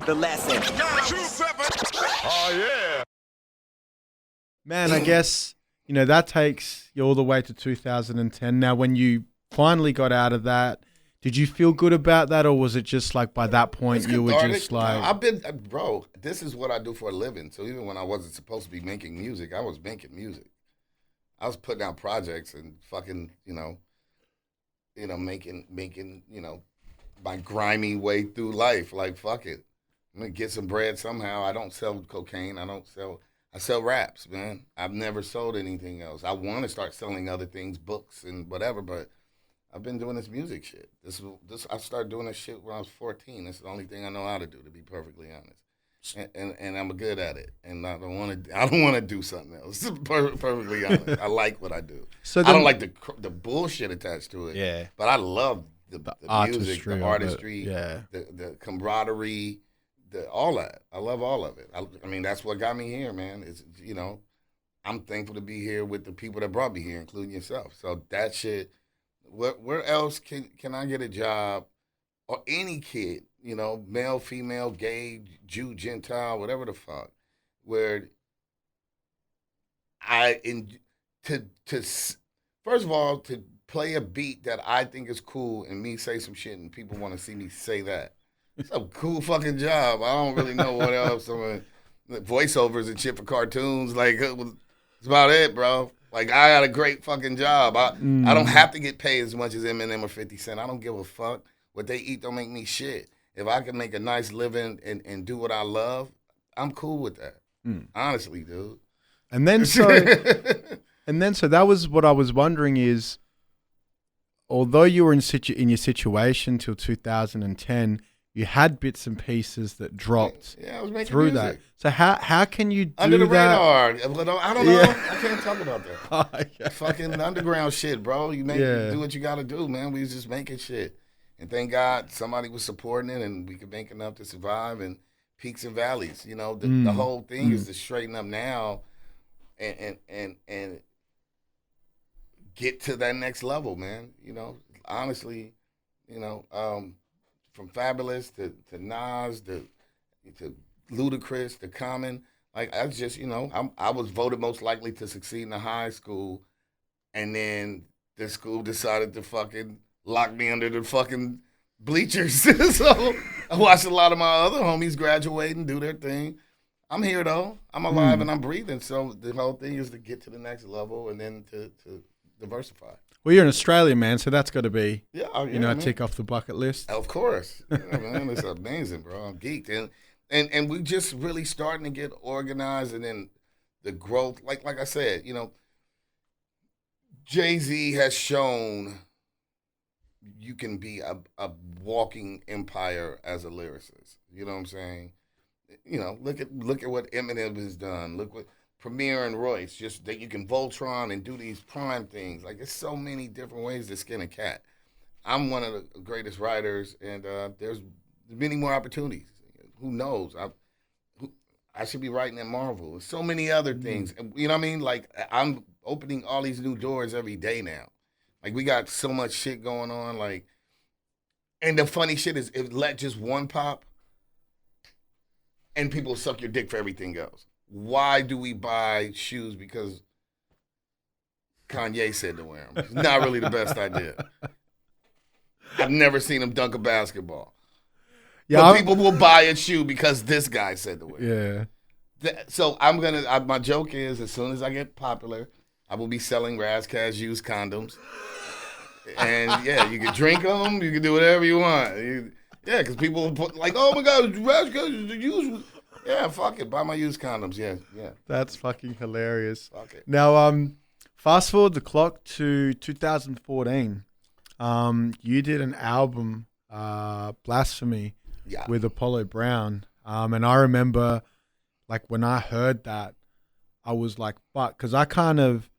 The lesson. Oh yeah. Man, I guess, that takes you all the way to 2010. Now, when you finally got out of that, did you feel good about that, or was it just like by that point you were just like... I've been, bro, this is what I do for a living. So even when I wasn't supposed to be making music, I was making music. I was putting out projects and fucking, making, my grimy way through life. Like, fuck it. I'm going to get some bread somehow. I don't sell cocaine. I sell raps, man. I've never sold anything else. I want to start selling other things, books and whatever, but I've been doing this music shit. I started doing this shit when I was 14. This is the only thing I know how to do, to be perfectly honest. And I'm good at it. And I don't want to do something else. Perfectly honest. I like what I do. So I don't like the bullshit attached to it. Yeah. But I love the music, the artistry, yeah. the camaraderie. All that. I love all of it. I mean, that's what got me here, man. It's, I'm thankful to be here with the people that brought me here, including yourself. So that shit, where else can I get a job, or any kid, male, female, gay, Jew, Gentile, whatever the fuck, where first of all, to play a beat that I think is cool and me say some shit and people want to see me say that. It's a cool fucking job. I don't really know what else. Some voiceovers and shit for cartoons. Like, it's about it, bro. Like, I got a great fucking job. I don't have to get paid as much as Eminem or 50 Cent. I don't give a fuck. What they eat don't make me shit. If I can make a nice living and do what I love, I'm cool with that. Honestly, dude. And then so that was what I was wondering is, although you were in your situation till 2010, you had bits and pieces that dropped I was making through music. that. So how can you do under the that? radar? I don't know. I can't talk about that. Oh, yeah. Fucking underground shit, bro. You do what you got to do, man. We was just making shit. And thank God somebody was supporting it and we could make enough to survive, and peaks and valleys. The whole thing is to straighten up now and get to that next level, man. Honestly, from Fabulous to Nas to Ludacris to Common, like I just, I was voted most likely to succeed in the high school, and then the school decided to fucking lock me under the fucking bleachers. So I watched a lot of my other homies graduate and do their thing. I'm here though. I'm alive and I'm breathing. So the whole thing is to get to the next level and then to diversify. Well, you're in Australia, man, so that's got to be, man. tick off the bucket list. Of course. Man, it's amazing, bro. I'm geeked. And we just really starting to get organized, and then the growth, like I said, Jay-Z has shown you can be a walking empire as a lyricist. You know what I'm saying? Look at what Eminem has done. Look what Premier and Royce, just that you can Voltron and do these prime things. Like, there's so many different ways to skin a cat. I'm one of the greatest writers, and there's many more opportunities. Who knows? I should be writing at Marvel. There's so many other things. You know what I mean? Like, I'm opening all these new doors every day now. Like, we got so much shit going on. Like, and the funny shit is, if let just one pop, and people suck your dick for everything else. Why do we buy shoes because Kanye said to wear them? It's not really the best idea. I've never seen him dunk a basketball. Yeah, but people will buy a shoe because this guy said to wear it. Yeah. So my joke is, as soon as I get popular, I will be selling Ras Kass used condoms. And you can drink them, you can do whatever you want. Because people will put like, oh my God, Ras Kass is used. Yeah, fuck it. Buy my used condoms. Yeah. That's fucking hilarious. Fuck it. Now, fast forward the clock to 2014. You did an album, Blasphemy, with Apollo Brown. And I remember, like, when I heard that, I was like, fuck, because I kind of,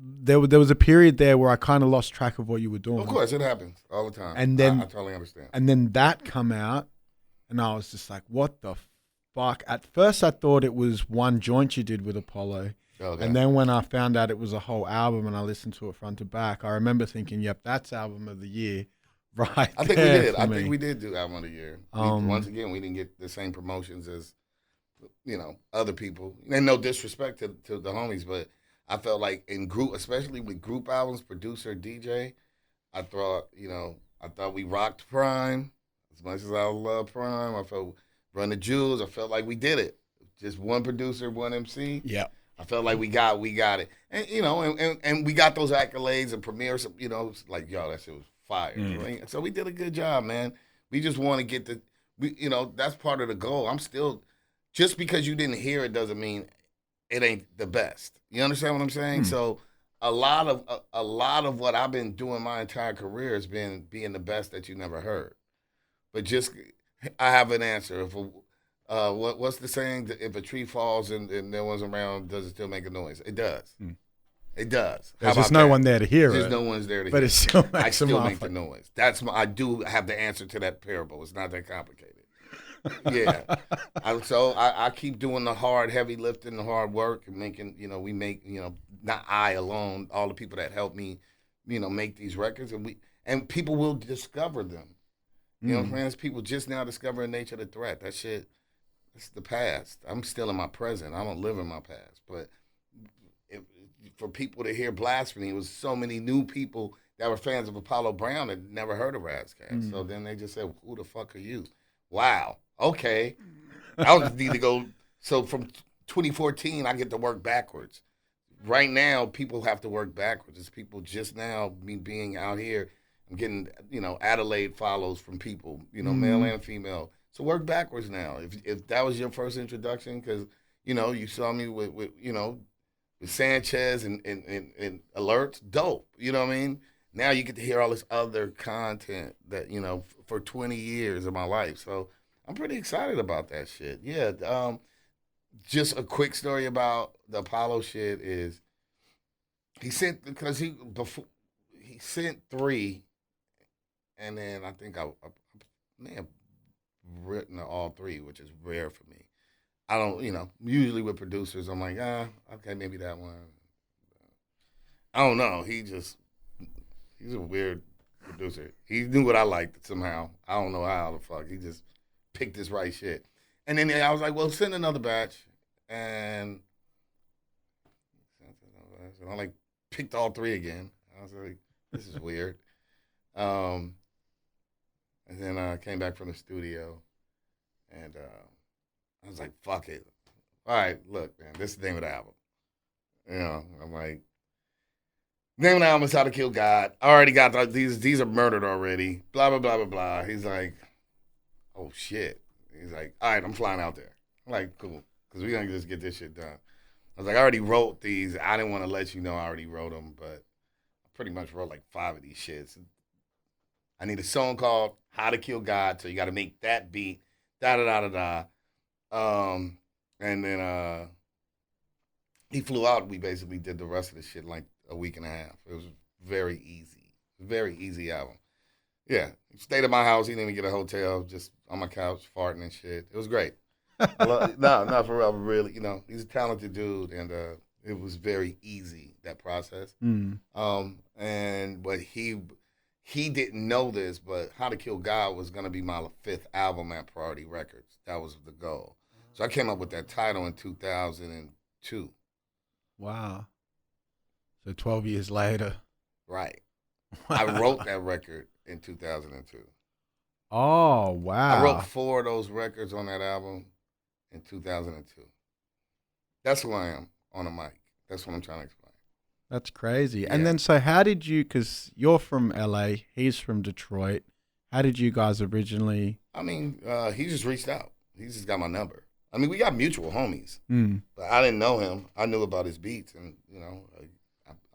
there was a period there where I kind of lost track of what you were doing. Of course, it happens all the time. And then I totally understand. And then that come out, and I was just like, what the fuck? At first, I thought it was one joint you did with Apollo. Okay. And then when I found out it was a whole album and I listened to it front to back, I remember thinking, yep, that's album of the year right. I think we did. I think we did do album of the year. Once again, we didn't get the same promotions as other people. And no disrespect to the homies, but I felt like in group, especially with group albums, producer, DJ, I thought we rocked Prime as much as I love Prime. I felt Run the Jewels. I felt like we did it. Just one producer, one MC. Yeah. I felt like we got it, and and we got those accolades and premieres. Like yo, that shit was fire. Right? So we did a good job, man. We just want to get that's part of the goal. I'm still, just because you didn't hear it doesn't mean it ain't the best. You understand what I'm saying? So a lot of what I've been doing my entire career has been being the best that you never heard. But I have an answer. What's the saying? If a tree falls and no one's around, does it still make a noise? It does. It does. There's just no one there to hear it. There's no one's there to hear it. But it still makes I still make the noise. I do have the answer to that parable. It's not that complicated. Yeah. I keep doing the hard, heavy lifting, the hard work, and making, we make, not I alone, all the people that help me, make these records, and people will discover them. You know what I'm saying? It's people just now discovering Nature the Threat. That shit, it's the past. I'm still in my present. I don't live in my past. But for people to hear Blasphemy, it was so many new people that were fans of Apollo Brown that never heard of Ras Kass. So then they just said, who the fuck are you? Wow. Okay. I just need to go. So from 2014, I get to work backwards. Right now, people have to work backwards. It's people just now, me being out here, I'm getting, accolade follows from people, male and female. So work backwards now. If that was your first introduction, because, you saw me with Sanchez and alerts, dope. You know what I mean? Now you get to hear all this other content that, for 20 years of my life. So I'm pretty excited about that shit. Yeah. Just a quick story about the Apollo shit is he sent 3, and then I think I may have written all 3, which is rare for me. I don't, usually with producers, I'm like, okay, maybe that one. I don't know. He's a weird producer. He knew what I liked somehow. I don't know how the fuck. He just picked this right shit. And then I was like, well, send another batch. And I picked all 3 again. I was like, this is weird. And then I came back from the studio, and I was like, fuck it. All right, look, man, this is the name of the album. I'm like, name of the album is How to Kill God. I already got these are murdered already. Blah, blah, blah, blah, blah. He's like, oh, shit. He's like, all right, I'm flying out there. I'm like, cool, because we're going to just get this shit done. I was like, I already wrote these. I didn't want to let you know I already wrote them, but I pretty much wrote 5 of these shits. I need a song called How to Kill God, so you got to make that beat, da-da-da-da-da. And then he flew out. We basically did the rest of the shit in a week and a half. It was very easy album. Yeah, he stayed at my house. He didn't even get a hotel, just on my couch, farting and shit. It was great. No, for real, really. He's a talented dude, and it was very easy, that process. But he didn't know this, but How to Kill God was going to be my 5th album at Priority Records. That was the goal. So I came up with that title in 2002. Wow. So 12 years later. Right. Wow. I wrote that record in 2002. Oh, wow. I wrote 4 of those records on that album in 2002. That's who I am on a mic. That's what I'm trying to explain. That's crazy. Yeah. And then, so how did you, because you're from LA, he's from Detroit. How did you guys originally? I mean, he just reached out. He just got my number. I mean, we got mutual homies, but I didn't know him. I knew about his beats, and,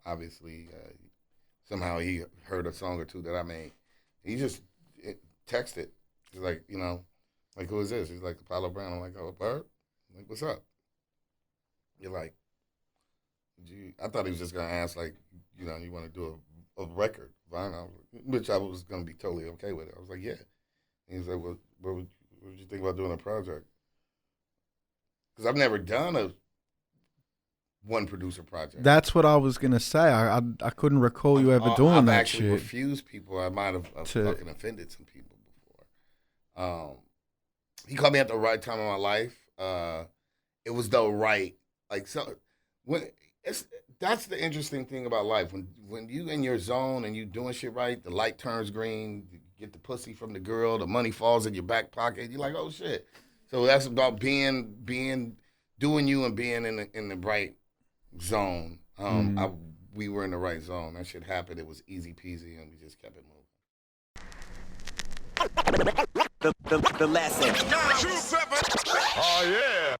obviously, somehow he heard a song or 2 that I made. He just texted. He's like, who is this? He's like, Apollo Brown. I'm like, oh, Bird? I'm like, what's up? You're like, I thought he was just going to ask, you want to do a record, vinyl, which I was going to be totally okay with it. I was like, yeah. And he was like, well, what would you think about doing a project? Because I've never done one producer project. That's what I was gonna say. I couldn't recall you ever doing that shit. I've actually refused people. I might have fucking offended some people before. He called me at the right time of my life. It was the right, like, so when that's the interesting thing about life. When you in your zone and you doing shit right, the light turns green, you get the pussy from the girl, the money falls in your back pocket. You're like, oh shit. So that's about doing you and being in the right zone. We were in the right zone. That shit happened. It was easy peasy, and we just kept it moving. The lesson. 927. Oh yeah.